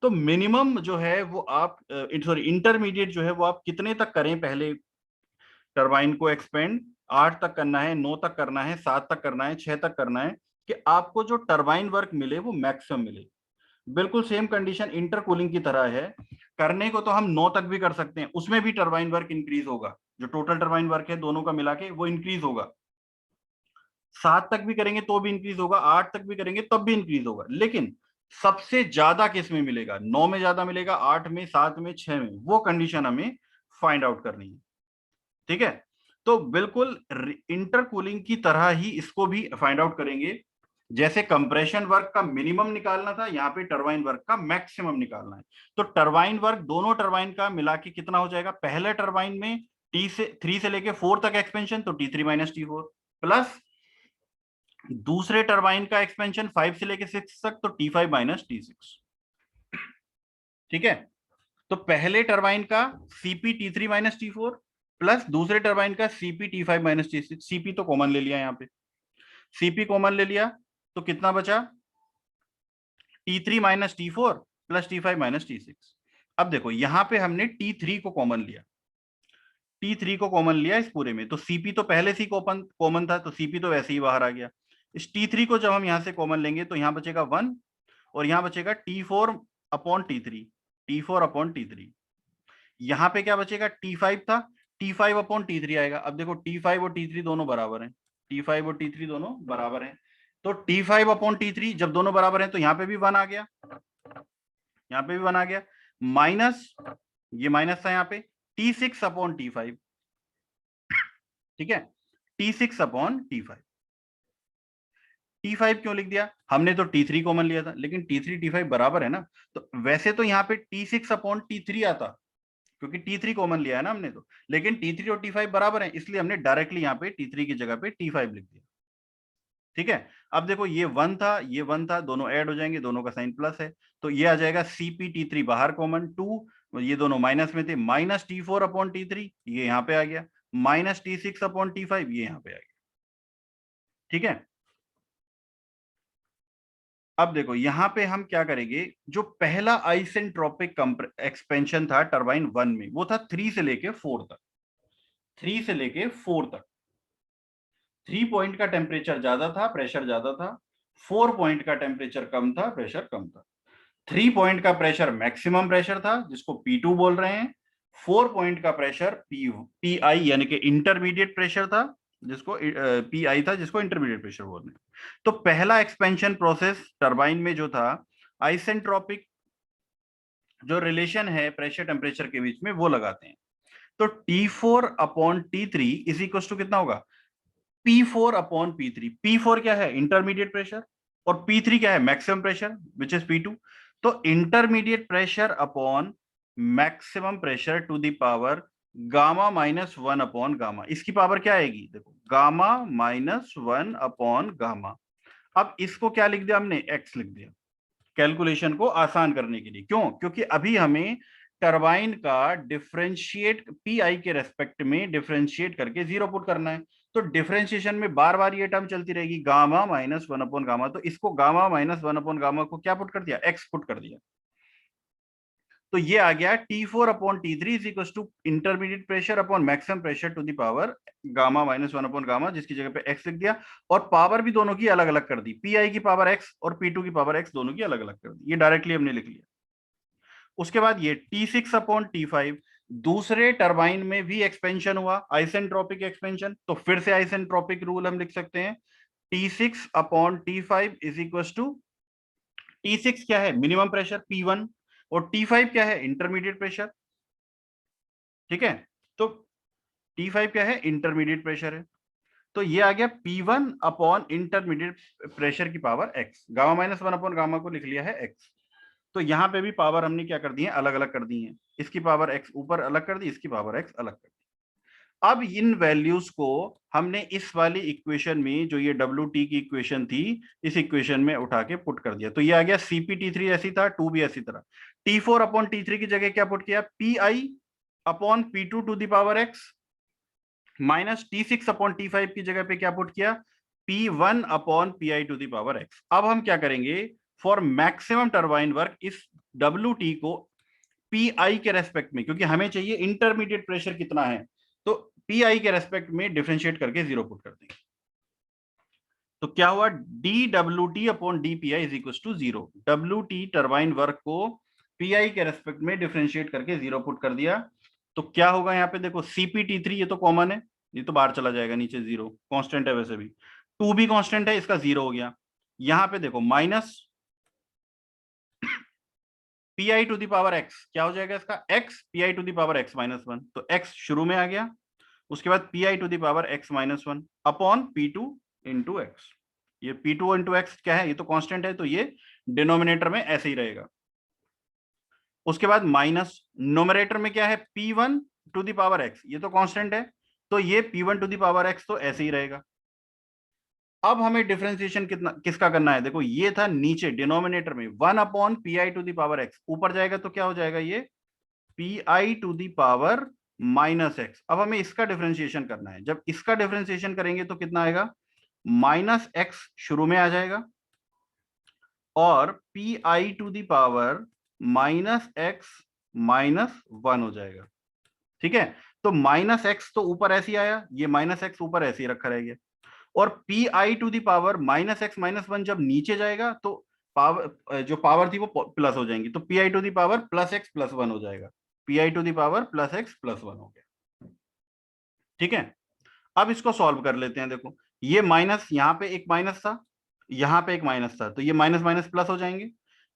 तो मिनिमम जो है वो आप सॉरी इंटरमीडिएट जो है वो आप कितने तक करें पहले टरबाइन को एक्सपेंड, 8 तक करना है, 9 तक करना है, 7 तक करना है, 6 तक करना है, कि आपको जो टरबाइन वर्क मिले वो मैक्सिमम मिले। बिल्कुल सेम कंडीशन इंटरकूलिंग की तरह है। करने को तो हम 9 तक भी कर सकते हैं, उसमें भी टरबाइन वर्क इंक्रीज होगा, जो टोटल टरबाइन वर्क है दोनों का मिला के वो इंक्रीज होगा। 7 तक भी करेंगे तो भी इंक्रीज होगा, 8 तक भी करेंगे तब भी इंक्रीज होगा। लेकिन सबसे ज्यादा किस में मिलेगा, 9 में ज्यादा मिलेगा, 8 में, 7 में, 6 में, वो कंडीशन हमें फाइंड आउट करनी है। ठीक है, तो बिल्कुल इंटरकूलिंग की तरह ही इसको भी फाइंड आउट करेंगे। जैसे कंप्रेशन वर्क का मिनिमम निकालना था, यहाँ पे टरबाइन वर्क का मैक्सिमम निकालना है। तो टरबाइन वर्क दोनों टरबाइन का मिला के कितना हो जाएगा, पहले टरबाइन में T3 से लेके 4 तक एक्सपेंशन, तो T3 माइनस T4, प्लस दूसरे टरबाइन का एक्सपेंशन 5 से लेके 6 तक, तो T5 माइनस T6। ठीक है, तो पहले टरबाइन का Cp T3 minus T4 plus दूसरे टरबाइन का Cp T5 minus T6। Cp तो कॉमन ले लिया यहाँ पे, Cp कॉमन ले लिया तो कितना बचा, T3 minus T4 plus T5 minus T6। अब देखो यहां पे हमने T3 को कॉमन लिया, T3 को कॉमन लिया इस पूरे में, तो Cp तो पहले से कॉमन कॉमन था, तो Cp तो वैसे ही बाहर आ गया। इस T3 को जब हम यहां से कॉमन लेंगे तो यहां बचेगा 1 और यहां बचेगा T4 upon T3, T4 upon T3। यहां पे क्या बचेगा, T5 था, T5 अपॉन T3 आएगा। अब देखो T5 और T3 दोनों बराबर हैं, T5 और T3 दोनों बराबर हैं, तो T5 अपॉन T3 जब दोनों बराबर हैं तो यहाँ पे भी 1 आ गया, यहाँ पे भी 1 आ गया, माइनस ये माइनस था यहाँ पे T6 अपॉन T5। ठीक है, T6 अपॉन T5। T5 क्यों लिख दिया, हमने तो T3 कॉमन लिया था, लेकिन T3 T5 बराबर है ना, तो वैसे तो यहाँ पे T6 अपॉन T3 आता, क्योंकि T3 कॉमन लिया है ना हमने तो, लेकिन T3 और T5 बराबर है, इसलिए हमने डायरेक्टली यहाँ पे T3 की जगह पे T5 लिख दिया। ठीक है, अब देखो ये 1 था, ये 1 था, दोनों ऐड हो जाएंगे, दोनों का साइन प्लस है, तो ये आ जाएगा Cp T3 बाहर कॉमन 2, ये दोनों माइनस में थे, माइनस T4 अपॉन T3 ये यहाँ पे आ गया, माइनस T6 अपॉन T5 ये यहाँ पे आ गया। ठीक है, अब देखो यहां पे हम क्या करेंगे, जो पहला आइसेंट्रोपिक एक्सपेंशन था टरबाइन 1 में, वो था 3 से लेके 4 तक, 3 से लेके 4 तक। 3 पॉइंट का टेम्परेचर ज्यादा था, प्रेशर ज्यादा था, 4 पॉइंट का टेम्परेचर कम था, प्रेशर कम था। 3 पॉइंट का प्रेशर मैक्सिमम प्रेशर था जिसको P2 बोल रहे हैं, 4 पॉइंट का प्रेशर PI यानी कि इंटरमीडिएट प्रेशर था, जिसको PI था जिसको इंटरमीडिएट प्रेशर बोल रहे हैं। तो पहला एक्सपेंशन प्रोसेस टरबाइन में जो था, आइसेंट्रोपिक जो रिलेशन है प्रेशर टेम्परेचर के बीच में वो लगाते हैं। तो T4 upon T3 is equal to कितना होगा, P4 अपॉन P3। P4 क्या है, इंटरमीडिएट प्रेशर, और P3 क्या है, maximum pressure which is P2। तो intermediate pressure upon maximum pressure to the power gamma minus 1 upon gamma, इसकी पावर क्या आएगी, देखो गामा माइनस 1 अपॉन गामा। अब इसको क्या लिख दिया हमने, x लिख दिया कैलकुलेशन को आसान करने के लिए। क्यों? क्योंकि अभी हमें टरबाइन का डिफरेंशिएट पी आई के रेस्पेक्ट में डिफरेंशिएट करके जीरो पुट करना है। तो डिफरेंशिएशन में बार बार ये टर्म चलती रहेगी, gamma minus one upon gamma. तो इसको gamma minus one upon gamma को क्या पुट कर दिया, एक्स पुट कर दिया। तो ये आ गया T4 upon T3 is equal to intermediate pressure upon maximum pressure to the power gamma minus one upon gamma, जिसकी जगह पे x लिख दिया। और पावर भी दोनों की अलग अलग कर दी, Pi की पावर x और P2 की पावर x दोनों की अलग अलग कर दी, ये डायरेक्टली हमने लिख लिया। उसके बाद ये T6 अपॉन T5, दूसरे टरबाइन में भी एक्सपेंशन हुआ, आइसेंट्रोपिक एक्सपेंशन, तो फिर से आइसेंट्रोपिक रूल हम लिख सकते हैं। T6 upon T5 is equal to, T6 क्या है, मिनिमम प्रेशर P1, और T5 क्या है, इंटरमीडिएट प्रेशर। ठीक है, तो T5 क्या है, इंटरमीडिएट प्रेशर है। तो ये आ गया P1 अपॉन इंटरमीडिएट प्रेशर की power x, gamma minus one upon gamma को लिख लिया है x। तो यहां पे भी पावर हमने क्या कर दी है, अलग अलग कर दी है। इसकी पावर x ऊपर अलग कर दी, इसकी पावर x अलग कर दी। अब इन वैल्यूज को हमने इस वाली इक्वेशन में, जो ये WT की इक्वेशन थी, इस इक्वेशन में उठा के पुट कर दिया। तो ये आ गया CP T3 ऐसी था, 2 भी ऐसी तरह। T4 अपॉन T3 की जगह क्या पुट किया, PI upon P2 to the power x, minus T6 upon T5 की जगह पे क्या पुट किया, P1 upon PI to the power x। अब हम क्या करेंगे, फॉर मैक्सिमम टर्बाइन वर्क इस WT को PI के रेस्पेक्ट में, क्योंकि हमें चाहिए इंटरमीडिएट प्रेशर कितना है, तो PI के रेस्पेक्ट में डिफरेंशिएट करके जीरो पुट कर देंगे। तो क्या हुआ, DWT upon DPI is equal to zero. WT turbine work को PI के रेस्पेक्ट में डिफरेंशिएट करके जीरो पुट कर दिया। तो क्या होगा यहाँ पे देखो, CP T3 ये तो कॉमन है, ये तो बाहर चला जाएगा, नीचे जीरो कांस्टेंट है, वैसे भी 2 भी कांस्टेंट है, इसका जीरो हो गया। यहाँ पे देखो minus PI to the power x, क्या हो जाएगा इसका, x PI to the power x minus one, तो x शुरू में आ गया। उसके बाद PI to the power x minus one upon P2 into x. ये P2 इंटू एक्स क्या है, ये तो कांस्टेंट है, तो ये डिनोमिनेटर में ऐसे ही रहेगा। उसके बाद माइनस नोमिनेटर में क्या है, P1 to the power x, ये तो कांस्टेंट है, तो ये P1 to the power x तो ऐसे ही रहेगा। अब हमें डिफरेंशिएशन कितना किसका करना है, देखो ये था नीचे डिनोमिनेटर में 1 upon PI to the power x, ऊपर जाएगा तो क्या हो जाएगा, ये PI to the power minus x. अब हमें इसका डिफरेंशिएशन करना है, जब इसका डिफरेंशिएशन करेंगे तो कितना आएगा, माइनस एक्स शुरू में आ जाएगा, और PI to the power minus x minus one हो जाएगा। ठीक है, तो माइनस एक्स तो ऊपर ऐसे ही आया, ये माइनस एक्स ऊपर ऐसे ही रखा रहेगा, और PI to the power minus x minus one जब नीचे जाएगा तो पावर, जो पावर थी वो प्लस हो जाएंगी, तो PI to the power plus x plus one हो जाएगा। PI to the power plus x plus one हो गया। ठीक है, अब इसको सॉल्व कर लेते हैं। देखो ये माइनस, यहाँ पे एक माइनस था, यहाँ पे एक माइनस था, तो ये माइनस माइनस प्लस हो जाएंगे,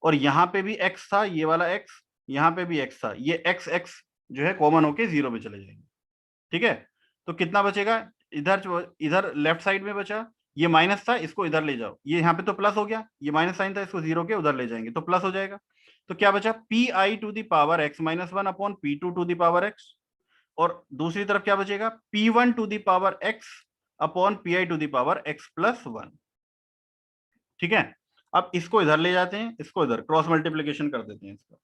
और यहाँ पे भी एक्स था, ये वाला एक्स, यहाँ पे भी एक्स था, ये एक्स एक्स जो है कॉमन होके जीरो पे चले जाएंगे। ठीक है, तो कितना बचेगा, इधर इधर लेफ्ट साइड में बचा, ये माइनस था, इसको इधर ले जाओ, ये यहाँ पे तो प्लस हो गया, ये माइनस साइन था, इसको जीरो के उधर ले जाएंगे तो प्लस हो जाएगा। तो क्या बचा, PI to the power x minus one upon P2 to the power x, और दूसरी तरफ क्या बचेगा, P1 to the power x upon PI to the power x plus one. ठीक है, अब इसको इधर ले जाते हैं, इसको इधर क्रॉस मल्टीप्लीकेशन कर देते हैं इसका।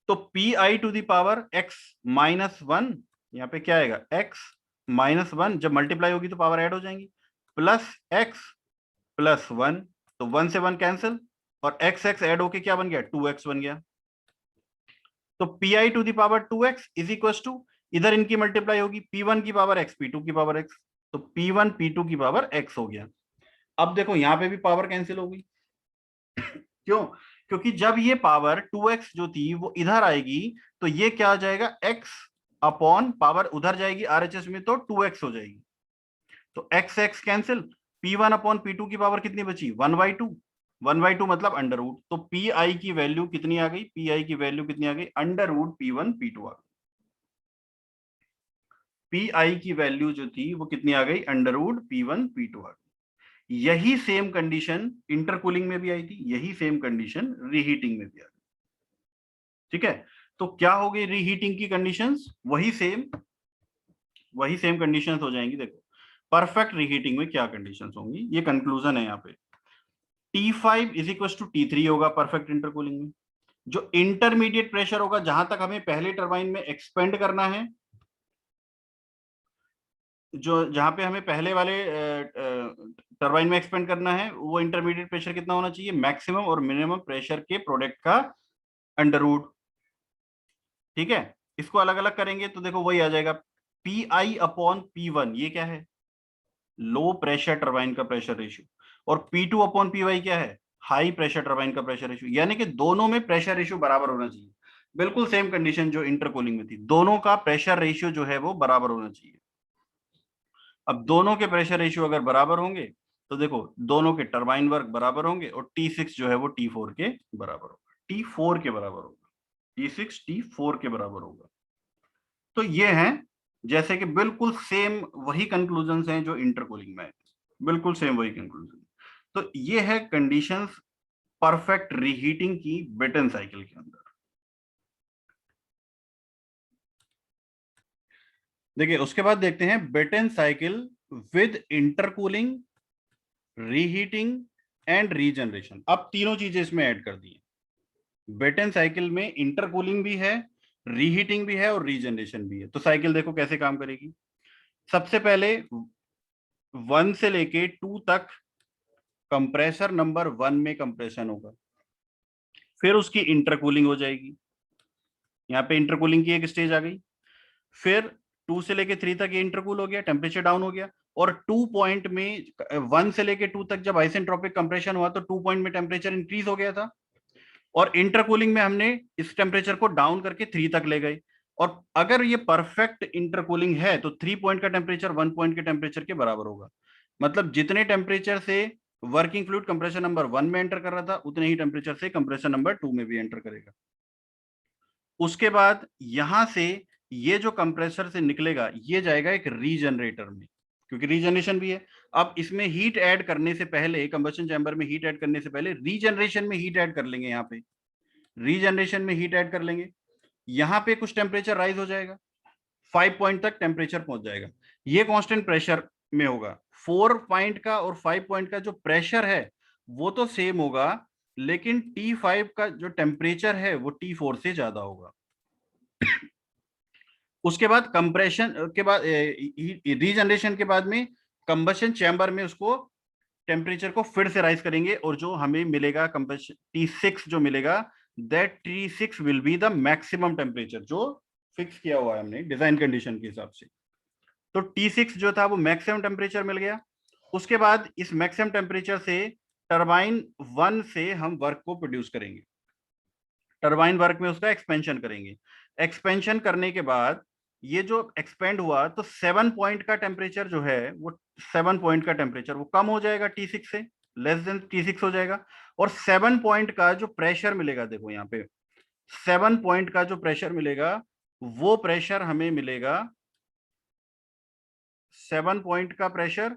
तो PI to the power x minus one, यहाँ पे क्या आएगा, एक्स माइनस वन, जब मल्टीप्लाई होगी तो पावर ऐड हो जाएंगी, प्लस एक्स प्लस वन, तो वन से वन कैंसिल, और एक्स एक्स ऐड होके क्या बन गया, 2x बन गया। तो PI to the power 2x is equal to, इधर इनकी मल्टीप्लाई होगी, P1 की पावर x P2 की पावर x, तो P1 P2 की पावर x हो गया। अब देखो यहाँ पे भी पावर कैंसिल हो गई। क्यों, क्योंकि जब ये पावर 2x जो थी वो इधर आएगी, तो ये क्या आ जाएगा, x अपॉन पावर उधर जाएगी RHS में, तो 2x हो जाएगी, तो x x cancel, P1 upon P2 की पावर कितनी बची, 1/2, 1/2 मतलब अंडर रूट, तो PI की वैल्यू कितनी आ गई, PI की वैल्यू कितनी आ गई, अंडर रूट P1 P2 आ गई। PI की वैल्यू जो थी वो कितनी आ गई, अंडर रूट P1 P2 आ गई। यही सेम कंडीशन इंटरकूलिंग में भी आई थी, यही सेम कंडीशन रीहीटिंग में भी आ गई। ठीक है, तो क्या हो गई रीहीटिंग की कंडीशंस, वही सेम कंडीशंस हो जाएंगी। देखो परफेक्ट रीहीटिंग में क्या कंडीशंस होंगी, ये कंक्लूजन है यहाँ पे। T5 is equal to T3 होगा परफेक्ट इंटरकूलिंग में। जो इंटरमीडिएट प्रेशर होगा, जहां तक हमें पहले टरबाइन में एक्सपेंड करना है, जो जहां पे हमें पहले वाले टरबाइन में एक्सपेंड करना है, वो इंटरमीडिएट प्रेशर कितना होना चाहिए, मैक्सिमम और मिनिमम प्रेशर के प्रोडक्ट का अंडर रूट। ठीक है, इसको अलग अलग करेंगे तो देखो वही आ जाएगा, Pi/P1, ये क्या है, लो प्रेशर टरबाइन का प्रेशर रेशियो, और P2/Py क्या है, हाई प्रेशर टरबाइन का प्रेशर रेशियो। यानी कि दोनों में प्रेशर रेशियो बराबर होना चाहिए, बिल्कुल सेम कंडीशन जो इंटरकूलिंग में थी, दोनों का प्रेशर रेशियो जो है वो बराबर होना चाहिए। अब दोनों के प्रेशर रेशियो अगर बराबर होंगे तो देखो दोनों के टरबाइन वर्क बराबर होंगे, और T6 जो है वो T4 के बराबर होगा, T4 के बराबर होगा, T6 T4 के बराबर होगा। तो ये हैं, जैसे कि बिल्कुल सेम वही कंक्लूजन हैं जो इंटरकूलिंग में है, बिल्कुल सेम वही कंक्लूजन। तो ये है कंडीशंस परफेक्ट रीहीटिंग की ब्रेटन साइकिल के अंदर। देखिए उसके बाद देखते हैं Brayton cycle with intercooling, reheating and regeneration. अब तीनों चीजें इसमें ऐड कर दी है। ब्रेटन साइकिल में इंटरकूलिंग भी है, रीहीटिंग भी है और रीजनरेशन भी है। तो साइकिल देखो कैसे काम करेगी। सबसे पहले 1 से लेके 2 तक कंप्रेसर नंबर 1 में कंप्रेशन होगा, फिर उसकी इंटरकूलिंग हो जाएगी, यहाँ पे इंटरकूलिंग की एक स्टेज आ गई। फिर 2 से लेके 3 तक ये इंटरकूल हो गया, टेम्परेचर डाउन हो गया, और 2 पॉइंट में 1 से लेके 2 तक जब आइसेंट्रोपिक कंप्रेशन हुआ तो 2 पॉइंट में टेम्परेचर इंक्रीज हो गया था, और इंटरकूलिंग में हमने इस टेम्परेचर को डाउन करके 3 तक ले गए। और अगर ये परफेक्ट इंटरकूलिंग है तो 3 पॉइंट का टेम्परेचर 1 पॉइंट के टेम्परेचर के बराबर होगा। मतलब जितने टेम्परेचर से वर्किंग फ्लूइड कंप्रेसर नंबर 1 में एंटर कर रहा था, उतने ही टेम्परेचर से कंप्रेसर नंबर 2 में भी एंटर करेगा। उसके बाद यहां से ये जो कंप्रेसर से निकलेगा ये जाएगा एक रीजनरेटर में, क्योंकि रीजनरेशन भी है। अब इसमें हीट ऐड करने से पहले, कंबशन चैम्बर में हीट ऐड करने से पहले रीजनरेशन में हीट ऐड कर लेंगे। यहाँ पे रीजनरेशन में हीट ऐड कर लेंगे, यहाँ पे कुछ टेम्परेचर राइज हो जाएगा, 5 पॉइंट तक टेम्परेचर पहुंच जाएगा। ये कांस्टेंट प्रेशर में होगा। 4 पॉइंट का और 5 पॉइंट का जो प्रेशर है वो तो सेम होगा, लेकिन T5 का जो टेम्परेचर है वो T4 से ज्यादा होगा। उसके बाद कंप्रेशन के बाद रीजनरेशन के बाद में कंबशन चैम्बर में उसको टेम्परेचर को फिर से राइज करेंगे, और जो हमें मिलेगा कंबशन T6 जो मिलेगा, that T6 will be the maximum temperature जो फिक्स किया हुआ है हमने डिजाइन कंडीशन के हिसाब से। तो T6 जो था वो मैक्सिमम टेम्परेचर मिल गया। उसके बाद इस मैक्सिमम टेम्परेचर से टरबाइन 1 से हम वर्क को प्रोड्यूस करेंगे, टरबाइन वर्क में उसका एक्सपेंशन करेंगे। एक्सपेंशन करने के बाद ये जो एक्सपेंड हुआ तो 7 पॉइंट का टेम्परेचर जो है वो 7 पॉइंट का टेम्परेचर वो कम हो जाएगा, T6 से लेस देन T6 हो जाएगा। और 7 पॉइंट का जो प्रेशर मिलेगा, देखो यहाँ पे 7 पॉइंट का जो प्रेशर मिलेगा वो प्रेशर हमें मिलेगा, 7 पॉइंट का प्रेशर,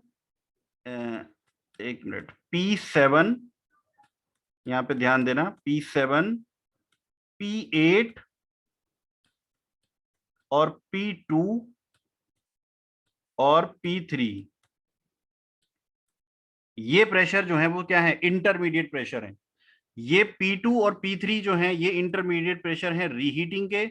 एक मिनट, P7, यहाँ पे ध्यान देना, P7, P8 और P2 और P3, ये प्रेशर जो है वो क्या है, इंटरमीडिएट प्रेशर है। ये P2 और P3 जो है ये इंटरमीडिएट प्रेशर है रीहीटिंग के,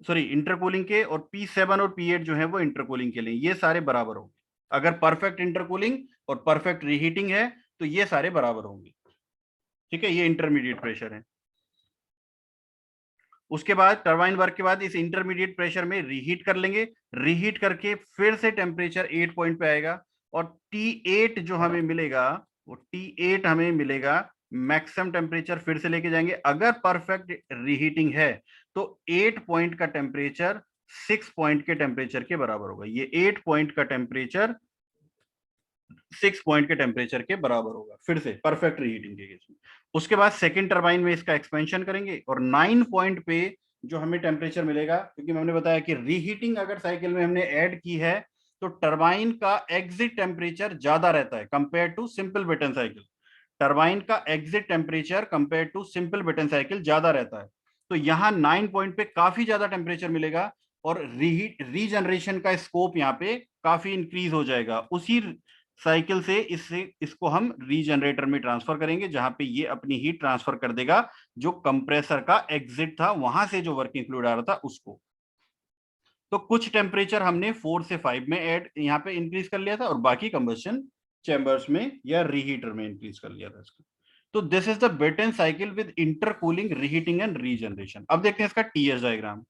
सॉरी इंटरकूलिंग के, और P7 और P8 जो है वो इंटरकूलिंग के लिए। ये सारे बराबर होंगे, अगर परफेक्ट इंटरकूलिंग और परफेक्ट रीहीटिंग है तो ये सारे बराबर होंगे। ठीक है, ये इंटरमीडिएट प्रेशर है। उसके बाद टरबाइन वर्क के बाद इस इंटरमीडिएट प्रेशर में रीहीट कर लेंगे, रीहीट करके फिर से टेम्परेचर 8 पॉइंट पे आएगा, और T8 जो हमें मिलेगा वो T8 हमें मिलेगा मैक्सिमम टेम्परेचर, फिर से लेके जाएंगे। अगर परफेक्ट रीहीटिंग है तो 8 पॉइंट का टेम्परेचर 6 पॉइंट के टेम्परेचर के बराबर होगा। ये 8 पॉइंट का टेम्परेचर 6 पॉइंट के टेम्परेचर के बराबर होगा, फिर से परफेक्ट रीहीटिंग के केस में। उसके बाद सेकंड टरबाइन में इसका एक्सपेंशन करेंगे, और 9 पॉइंट पे जो हमें टेम्परेचर मिलेगा, क्योंकि हमने बताया कि रीहीटिंग अगर साइकिल में हमने ऐड की है तो टरबाइन का एग्जिट टेम्परेचर ज्यादा रहता है compare to simple Brayton cycle. Turbine का exit temperature compare to simple Brayton cycle ज्यादा रहता है। तो यहाँ 9 पॉइंट पे काफी ज्यादा टेम्परेचर मिलेगा, और रीजनरेशन का स्कोप यहाँ पे काफी इंक्रीज हो जाएगा। उसी साइकिल से इसको हम रीजनरेटर में ट्रांसफर करेंगे, जहां पे ये अपनी हीट ट्रांसफर कर देगा जो कंप्रेसर का एग्जिट था, वहां से जो वर्किंग फ्लूइड आ रहा था उसको। तो कुछ टेम्परेचर हमने 4 से 5 में ऐड यहाँ पे इंक्रीज कर लिया था, और बाकी कंबशन चैम्बर्स में या रीहीटर में इंक्रीज कर लिया था इसको। तो this is the Brayton cycle with intercooling, reheating and regeneration. अब देखते हैं इसका टीएस डायग्राम।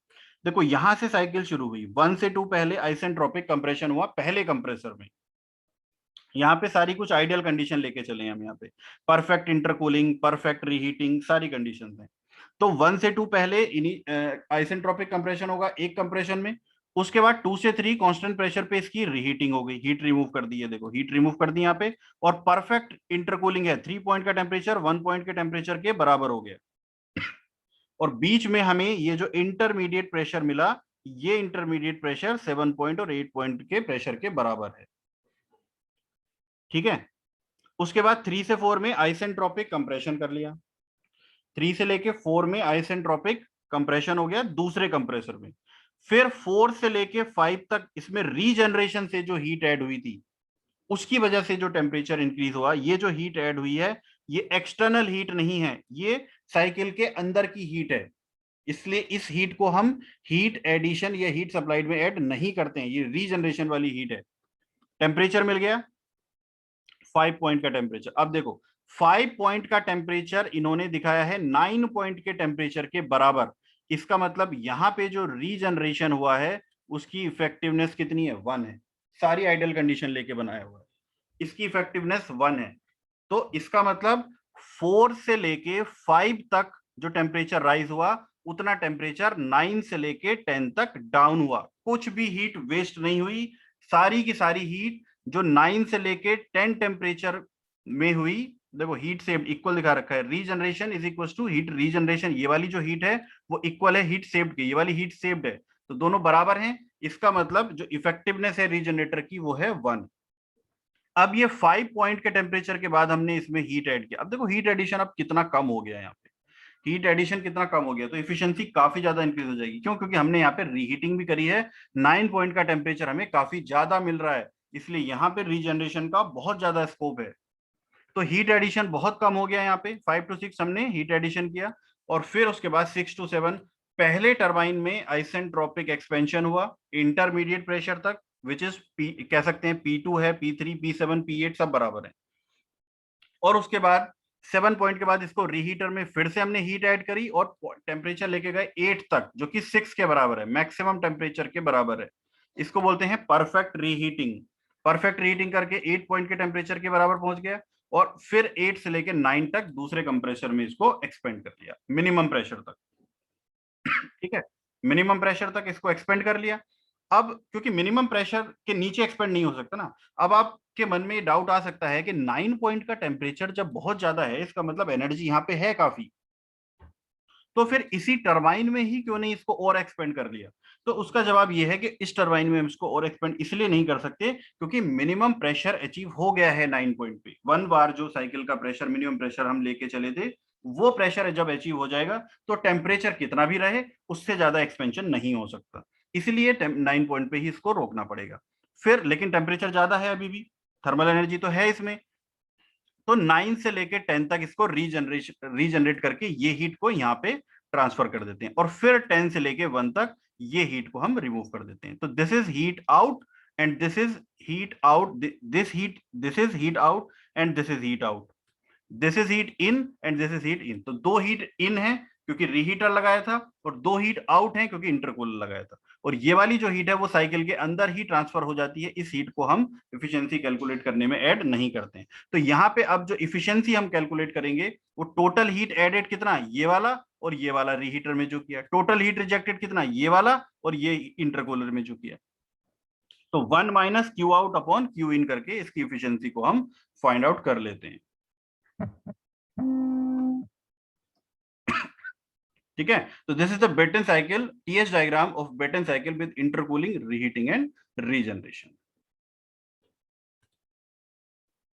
देखो यहां से साइकिल शुरू हुई, 1 से 2 पहले आइसेंट्रोपिक कंप्रेशन हुआ पहले कंप्रेसर में। यहाँ पे सारी कुछ आइडियल कंडीशन लेके चले हम, यहाँ पे परफेक्ट इंटरकूलिंग, परफेक्ट रीहीटिंग, सारी कंडीशंस हैं। तो 1 से 2 पहले आइसेंट्रोपिक कंप्रेशन होगा एक कंप्रेशन में। उसके बाद 2 से 3 कांस्टेंट प्रेशर पे इसकी रीहीटिंग हो गई, हीट रिमूव कर दी है, देखो हीट रिमूव कर दी यहाँ पे। और परफेक्ट इंटरकूलिंग है, 3 पॉइंट का टेम्परेचर 1 पॉइंट के टेम्परेचर के बराबर हो गया। और बीच में हमें ये जो इंटरमीडिएट प्रेशर मिला, ये इंटरमीडिएट प्रेशर 7 पॉइंट और 8 पॉइंट के प्रेशर के बराबर है। ठीक है। उसके बाद 3 से 4 में आइसेंट्रोपिक कंप्रेशन कर लिया, 3 से लेके 4 में आइसेंट्रोपिक कंप्रेशन हो गया दूसरे कंप्रेसर में। फिर 4 से लेके 5 तक इसमें रीजनरेशन से जो हीट ऐड हुई थी, उसकी वजह से जो टेम्परेचर इंक्रीज हुआ। ये जो हीट ऐड हुई है, ये एक्सटर्नल हीट नहीं है, ये साइकिल के अंदर की हीट है। इसलिए इस हीट को हम हीट एडिशन या हीट सप्लाइड में ऐड नहीं करते हैं, ये रीजनरेशन वाली हीट है। टेम्परेचर मिल गया 5 पॉइंट का टेम्परेचर। अब देखो 5 पॉइंट का टेम्परेचर इन्होंने दिखाया है 9 पॉइंट के टेम्परेचर के बराबर। इसका मतलब यहां पे जो रीजनरेशन हुआ है उसकी इफेक्टिवनेस कितनी है, 1 है। सारी आइडियल कंडीशन लेके बनाया हुआ है, इसकी इफेक्टिवनेस 1 है। तो इसका मतलब 4 से लेके 5 तक जो टेम्परेचर राइज हुआ, उतना टेम्परेचर 9 से लेके 10 तक डाउन हुआ। कुछ भी हीट वेस्ट नहीं हुई, सारी की सारी हीट जो 9 से लेके 10 टेम्परेचर में हुई, देखो हीट सेव्ड इक्वल दिखा रखा है, regeneration is equal to heat regeneration. ये वाली जो हीट है वो इक्वल है हीट सेव्ड की, ये वाली हीट सेव्ड है, तो दोनों बराबर हैं। इसका मतलब जो इफेक्टिवनेस है रीजनरेटर की वो है 1। अब ये 5 पॉइंट के टेम्परेचर के बाद हमने इसमें हीट ऐड किया। अब देखो हीट एडिशन अब कितना कम हो गया है, यहाँ पे हीट एडिशन कितना कम हो गया, तो इफिशियंसी काफी ज्यादा इंक्रीज हो जाएगी। क्यों? क्योंकि हमने यहाँ पे रीहीटिंग भी करी है, 9 पॉइंट का टेम्परेचर हमें काफी ज्यादा मिल रहा है, इसलिए यहाँ पे रीजनरेशन का बहुत ज्यादा स्कोप है। तो हीट एडिशन बहुत कम हो गया यहाँ पे, 5 to 6 हमने हीट एडिशन किया। और फिर उसके बाद 6 to 7 पहले टरबाइन में आइसेंट्रोपिक एक्सपेंशन हुआ इंटरमीडिएट प्रेशर तक, विच इज कह सकते हैं P2 है, P3, P7, P8 सब बराबर है। और उसके बाद 7 पॉइंट के बाद इसको रीहीटर में फिर से हमने हीट ऐड करी और टेम्परेचर लेके गए 8 तक, जो कि 6 के बराबर है, मैक्सिमम टेम्परेचर के बराबर है। इसको बोलते हैं परफेक्ट रीहीटिंग। परफेक्ट रीहीटिंग करके 8 पॉइंट के टेम्परेचर के बराबर पहुंच गया, और फिर 8 से लेके 9 तक दूसरे कंप्रेसर में इसको एक्सपेंड कर लिया मिनिमम प्रेशर तक। ठीक है, मिनिमम प्रेशर तक इसको एक्सपेंड कर लिया। अब क्योंकि मिनिमम प्रेशर के नीचे एक्सपेंड नहीं हो सकता ना, अब आपके मन में डाउट आ सकता है कि 9 पॉइंट का टेम्परेचर जब बहुत ज्यादा है, इसका मतलब एनर्जी यहाँ पे है काफी, तो फिर इसी टरबाइन में ही क्यों नहीं इसको और एक्सपेंड कर लिया। तो उसका जवाब यह है कि इस टरबाइन में हम इसको और एक्सपेंड इसलिए नहीं कर सकते क्योंकि मिनिमम प्रेशर अचीव हो गया है 9 पॉइंट पे। 1 बार जो साइकिल का प्रेशर, मिनिमम प्रेशर हम लेके चले थे, वो प्रेशर जब अचीव हो जाएगा तो टेम्परेचर कितना भी रहे उससे ज्यादा एक्सपेंशन नहीं हो सकता, इसलिए 9 पॉइंट पे ही इसको रोकना पड़ेगा। फिर लेकिन टेम्परेचर ज्यादा है, अभी भी थर्मल एनर्जी तो है इसमें, तो 9 से लेके 10 तक इसको रीजनरेट करके ये हीट को यहाँ पे ट्रांसफर कर देते हैं, और फिर 10 से लेके 1 तक ये हीट को हम रिमूव कर देते हैं। तो this is heat out and this is heat out, this is heat out and this is heat out, this is heat in and this is heat in. तो 2 हीट इन है क्योंकि reheater लगाया था, और 2 हीट आउट है क्योंकि intercooler लगाया था। और ये वाली जो हीट है वो साइकिल के अंदर ही ट्रांसफर हो जाती है, इस हीट को हम इफिशियंसी कैलकुलेट करने में ऐड नहीं करते हैं। तो यहाँ पे अब जो इफिशियंसी हम कैलकुलेट करेंगे वो टोटल हीट एडेड कितना, ये वाला और ये वाला रीहीटर में जो किया, टोटल हीट रिजेक्टेड कितना, ये वाला और ये इंटरकूलर में जो किया। तो 1 minus Q out upon Q in करके इसकी इफिशियंसी को हम फाइंड आउट कर लेते हैं। ठीक है, तो this is the Brayton cycle, TH diagram of Brayton cycle with intercooling, reheating and regeneration.